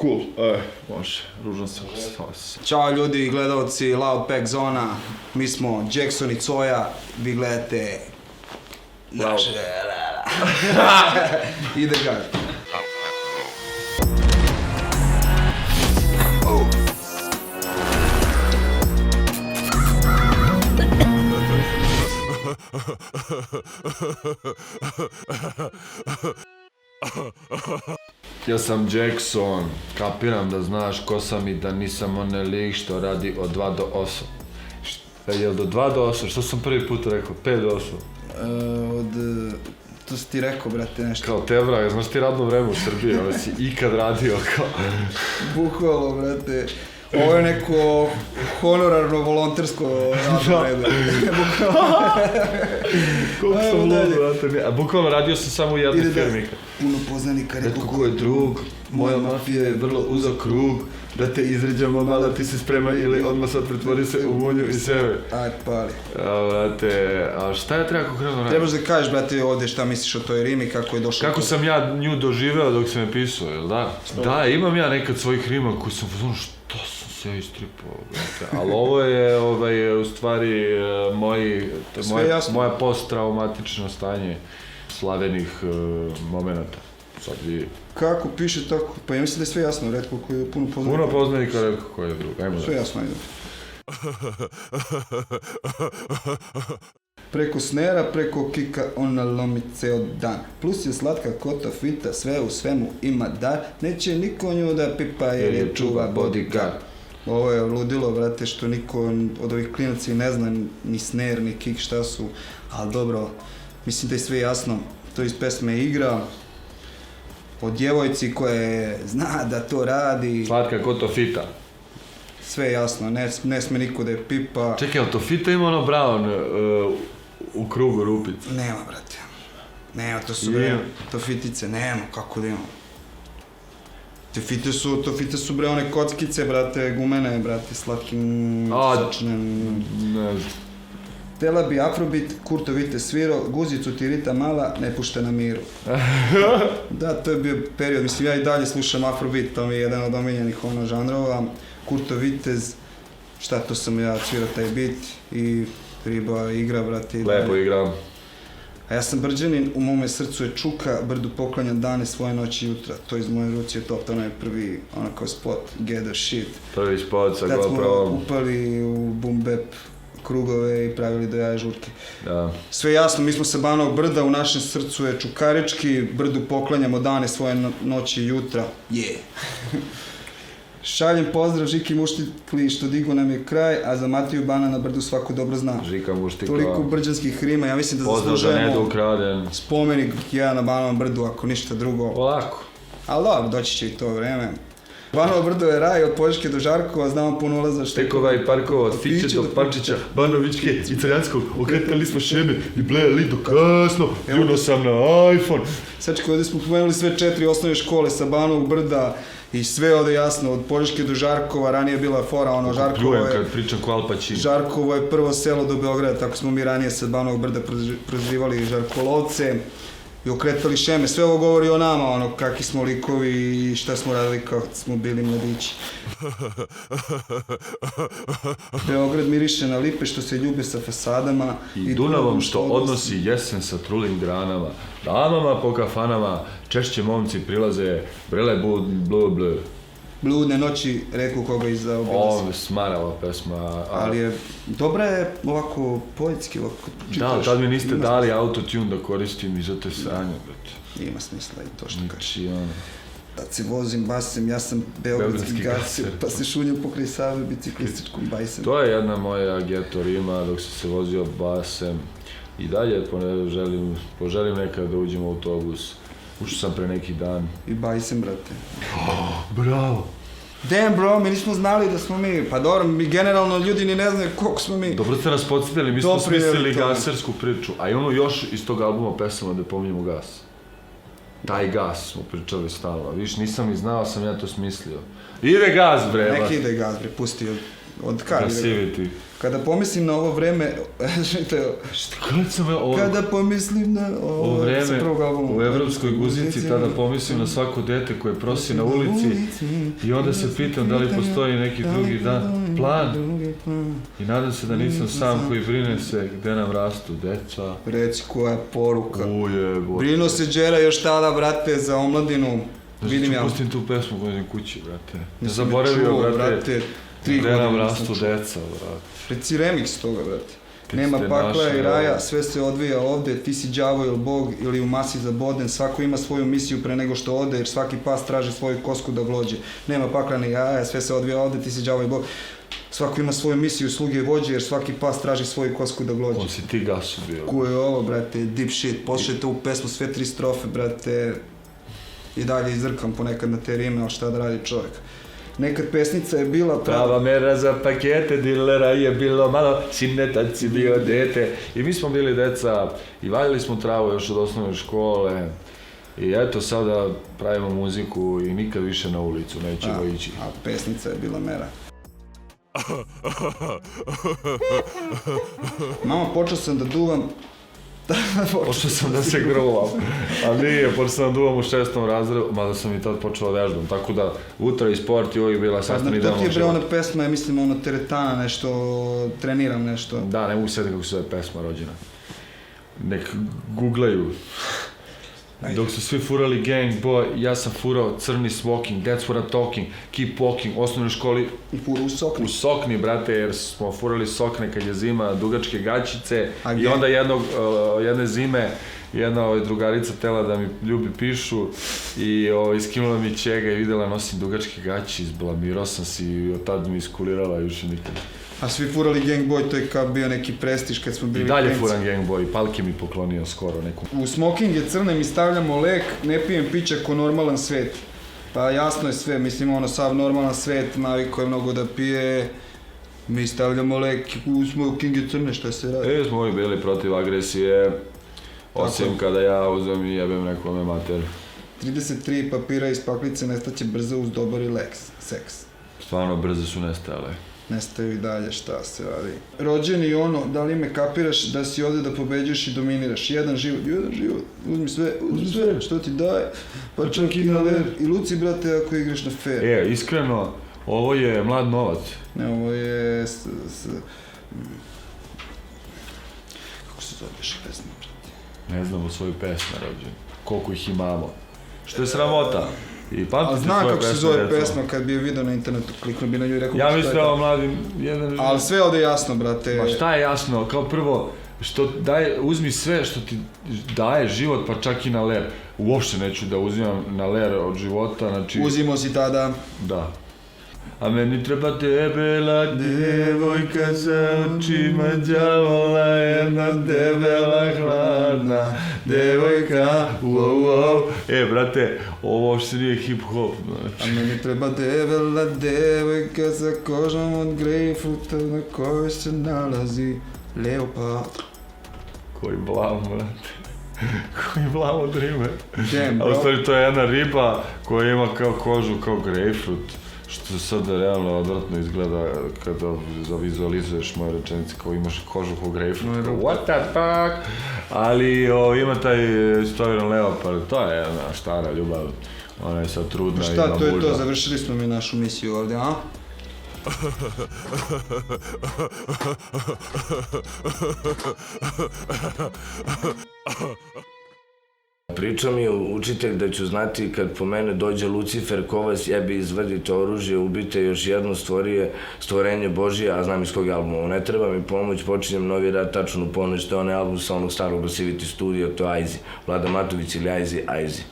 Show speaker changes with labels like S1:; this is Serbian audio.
S1: Cool, može, ružan sam vas.
S2: Ćao ljudi i gledalci Loud Pack Zona, mi smo Jackson i Coja, vi gledate naše... Ide ga.
S1: Ja sam Jackson, kapiram da znaš ko sam i da nisam onaj lik što radi od 2 do 8. Jel do 2 do 8? Što sam prvi put rekao? 5 do 8?
S2: To si ti rekao, brate, nešto.
S1: Kao tebra, znaš ti radno vreme u Srbiji, ali si ikad radio kao...
S2: Bukvalo, brate. Ovo je neko honorarno, volontersko radno vreme.
S1: Koliko sam lud, brate. A bukvalno radio sam samo u jednoj firmi.
S2: Puno poznanika,
S1: Retko ko je drug, moja mafija je vrlo uzak krug. Da te izređamo malo, ti se spremaj ili odmah sad pretvori se u munju i sebe.
S2: Aj, pali.
S1: Brate, a šta ja treba konkretno raditi?
S2: Trebaš da kažeš, brate, ovdje šta misliš o toj rimi, kako je došlo...
S1: Kako sam ja nju doživeo dok sam je pisao, jel da? Da, imam ja nekad svojih rima koji sam pozvano što sam se istripao, brate. Ali ovo je u stvari moja posttraumatično stanje slavenih momenata. Sad vi...
S2: Kako piše tako? Pa ja mislim da je sve jasno, retko koji je puno poznanika.
S1: Puno poznanika, retko koji je drug. Ajmo da.
S2: Sve jasno, ajde. Preko snera, preko kika, ona lomi ceo dan. Plus je slatka kota fita, sve u svemu ima dar. Neće niko nju da pipa jer je čuva bodyguard. Ovo je ludilo, vrate, što niko od ovih klinaca ne zna ni snare, ni kick, šta su. Ali dobro, mislim da je sve jasno. To iz pesme igra. O djevojci koja zna da to radi.
S1: Slatka kota fita.
S2: Sve jasno, ne sme niko da je pipa.
S1: Čekaj, ali to fita ima ono Brown u krugu rupice?
S2: Nema, brate. Nema, to fitice, nema, kako da imamo. To fite su bre one kockice, brate, gumene, brate, slatkim, sočne.
S1: Ne znam.
S2: Tela bi Afrobeat, Kurto Vite sviro, guzicu ti Rita mala, ne pušte na miru. Da, to je bio period, mislim, ja i dalje slušam Afrobeat, to mi je jedan od omiljenih žanrova. Kurto Vitez, šta to sam ja svirao taj beat i riba igra, brate.
S1: Lepo igram.
S2: A ja sam Brđanin, u mome srcu je čuka, brdu poklanjam dane, svoje noći i jutra. To iz moje ruci je top, to je prvi, kao spot, Get the Shit.
S1: Prvi spot sa GoPro-om.
S2: Tad smo upali u boom bap krugove i pravili do jaja žurke.
S1: Da.
S2: Sve jasno, mi smo sa Banovog brda, u našem srcu je čukarički, brdu poklanjamo dane, svoje noći i jutra. Šaljem pozdrav Žiki Muštikli što digu nam je kraj, a za Matiju Bana na brdu svako dobro zna.
S1: Žika Muštikla.
S2: Toliko brđanskih rima, ja mislim da zaslužujemo spomenik jedan na Banovom brdu, ako ništa drugo.
S1: Polako.
S2: Ali dobro, doći će i to vreme. Banovo brdo je raj, od Požeške do Žarkova, znamo puno ulaza što...
S1: Tekova i parkova, od Fiće do Pančića, Banovičke i Crjanskog, okretali smo šeme i blejali do kasno, ljuno sam na iPhone.
S2: Sačko, ovdje smo pomenuli sve 4 osnovne škole sa Banovog brda i sve ovdje jasno, od Požeške do Žarkova, ranije bila fora, Žarkovo je...
S1: kad pričam ko Al Pacino.
S2: Žarkovo je prvo selo do Beograda, tako smo mi ranije sa Banovog brda prozivali Žarkolovce i okretali šeme. Sve ovo govori o nama, kakvi smo likovi i šta smo radili kao smo bili mladići. Beograd miriše na lipe što se ljube sa fasadama.
S1: I Dunavom što odnosi jesen sa trulim granama. Damama po kafanama, češće momci prilaze, brele blu.
S2: Bludne noći, reku koga iza obila se.
S1: Ovo je smarava pesma.
S2: Ali je, dobra je ovako poetski, ovako čitaš.
S1: Da, tad mi niste dali autotune da koristim i zato je sranje, brate.
S2: Ima smisla i to što kažeš.
S1: Znači,
S2: Tad se vozim basem, ja sam beogradski gaser, pa se šunjam pokraj Save biciklističkom bajsem.
S1: To je jedna moja geto rima dok sam se vozio basem. I dalje poželim nekad da uđem u autobus. Ušao sam pre neki dan.
S2: I bajsem, brate.
S1: Bravo!
S2: Damn bro, mi nismo znali da smo mi, pa dobro, mi generalno ljudi ni ne znaju koliko smo mi.
S1: Dobro ste nas podsjetili, mi smo smislili gasersku priču, a imamo još iz tog albuma pesama da pominjemo gas. Taj gas smo pričali stalno, viš nisam ni znao, sam ja to smislio. Ide gas bre!
S2: Neki ide gas bre, pusti Od Kari.
S1: Agresivity.
S2: Kada pomislim na ovo vreme, kada pomislim na
S1: ovo vreme u Evropskoj guzici, tada pomislim na svako dete koje prosi na ulici i onda se pitam da li postoji neki drugi plan i nadam se da nisam sam koji brine se gde nam rastu deca.
S2: Reci koja poruka.
S1: Ujebote.
S2: Brino se Đera još tada, brate, za omladinu.
S1: Vidim ja. Pustim tu pesmu koju idem kući, brate. Ne zaboravio, brate, gde nam rastu deca, brate.
S2: Reci remix toga, brate. Nema pakla i raja, sve se odvija ovde, ti si đavo ili bog ili u masi zaboden, svako ima svoju misiju pre nego što ode, jer svaki pas traži svoju kosku da glođe. Nema pakla ni jaja, sve se odvija ovde, ti si đavo i bog. Svako ima svoju misiju, sluge i vođe, jer svaki pas traži svoju kosku da glođe.
S1: On si ti gasu bio.
S2: Ko je ovo, brate, deep shit, poslušajte ovu pesmu, sve 3 strofe, brate, i dalje izrkam ponekad na te rime, ali šta da radi čovjek. Nekad pesnica je bila
S1: prava mera za pakete dilera je bilo malo, sine tad si bio dete. I mi smo bili deca i valjali smo travu još od osnovne škole. I eto sada pravimo muziku i nikad više na ulicu nećemo ići.
S2: A pesnica je bila mera. Mama, počeo sam da duvam.
S1: Počeo sam da se gruvam, ali nije, počeo sam da duvam u 6. razredu, mada sam i tad počeo vežbam, tako da utra i sport i ovo je bila sastavni deo mog života. To ti je bre ona pesma, mislim ono teretana, nešto, treniram nešto. Da, ne mogu sjetiti kako se zove pesma rođena. Nek googlaju. Dok su svi furali Gang Boy, ja sam furao crni smoking, that's what I'm talking, keep walking, u osnovnoj školi.
S2: I furao u sokni.
S1: U sokni, brate, jer smo furali sokne kad je zima, dugačke gaćice. I onda jedne zime, jedna drugarica tela da mi ljubi pišu i iskinula mi čega i videla nosim dugačke gaće, izblamirao sam se i od tad mi iskulirala još i nikad.
S2: A svi furali Gang Boy, to je kao bio neki prestiž kad smo bili
S1: i dalje klinci. Furam Gang Boy, Palke mi poklonio skoro neku.
S2: U smoking je crne, mi stavljamo lek, ne pijem pića ko normalan svet. Pa jasno je sve, mislim ono sav normalan svet, naviko je mnogo da pije, mi stavljamo lek, u smoking je crne, šta se radi?
S1: Smo i bili protiv agresije, osim kada ja uzem i jebem nekome mater.
S2: 33 papira iz paklice nestaće brzo uz dobar i seks.
S1: Stvarno brzo su nestajale.
S2: Nestaju i dalje, šta se radi. Rođen i ono, da li me kapiraš da si ovde da pobeđuješ i dominiraš. Jedan život, uzmi sve, što ti daje, pa čak i na ler. I luci, brate, ako igraš na fair.
S1: Iskreno, ovo je mlad novac.
S2: Ne, ovo je... Kako se zoveš pesma, brate?
S1: Ne znamo svoju pesmu, rođen. Koliko ih imamo. Što je sramota.
S2: A zna kako se zove pesma, kad bi je vidio na internetu, kliknuo bi na nju i rekao...
S1: Ja mislim ovo mladim...
S2: Ali sve ovde je jasno, brate.
S1: Ma šta je jasno? Kao prvo, uzmi sve što ti daje život, pa čak i na ler. Uopšte neću da uzimam na ler od života, znači...
S2: Uzimo si tada.
S1: Da. A meni treba debela devojka sa očima đavola, jedna debela hladna devojka, wow. Brate, ovo uopšte nije hip-hop, znači.
S2: A meni treba debela devojka sa kožom od grejpfruta na kojoj se nalazi leopard.
S1: Koji blam, brate. Koji blam od rime. A u stvari to je jedna riba koja ima kao kožu kao grejpfrut. Što sada realno odvratno izgleda kada vizualizuješ moje rečenice kao imaš kožu kao grejpfrut, kao what the fuck, ali ima taj istoviran leopard, to je jedna štara ljubav, ona je sad trudna i ima muža.
S2: Šta, to je to, završili smo mi našu misiju ovde, a?
S3: Pričao mi je učitelj da ću znati kad po mene dođe Lucifer, ko vas jebi, izvadite oružje, ubite još jedno stvorenje Božije, a znam iz kog albuma. Ne treba mi pomoć, počinjem novi rad tačno u ponoć, to je onaj album sa onog starog Agresivity studija, to je Aizi. Vlada Matović ili Aizi.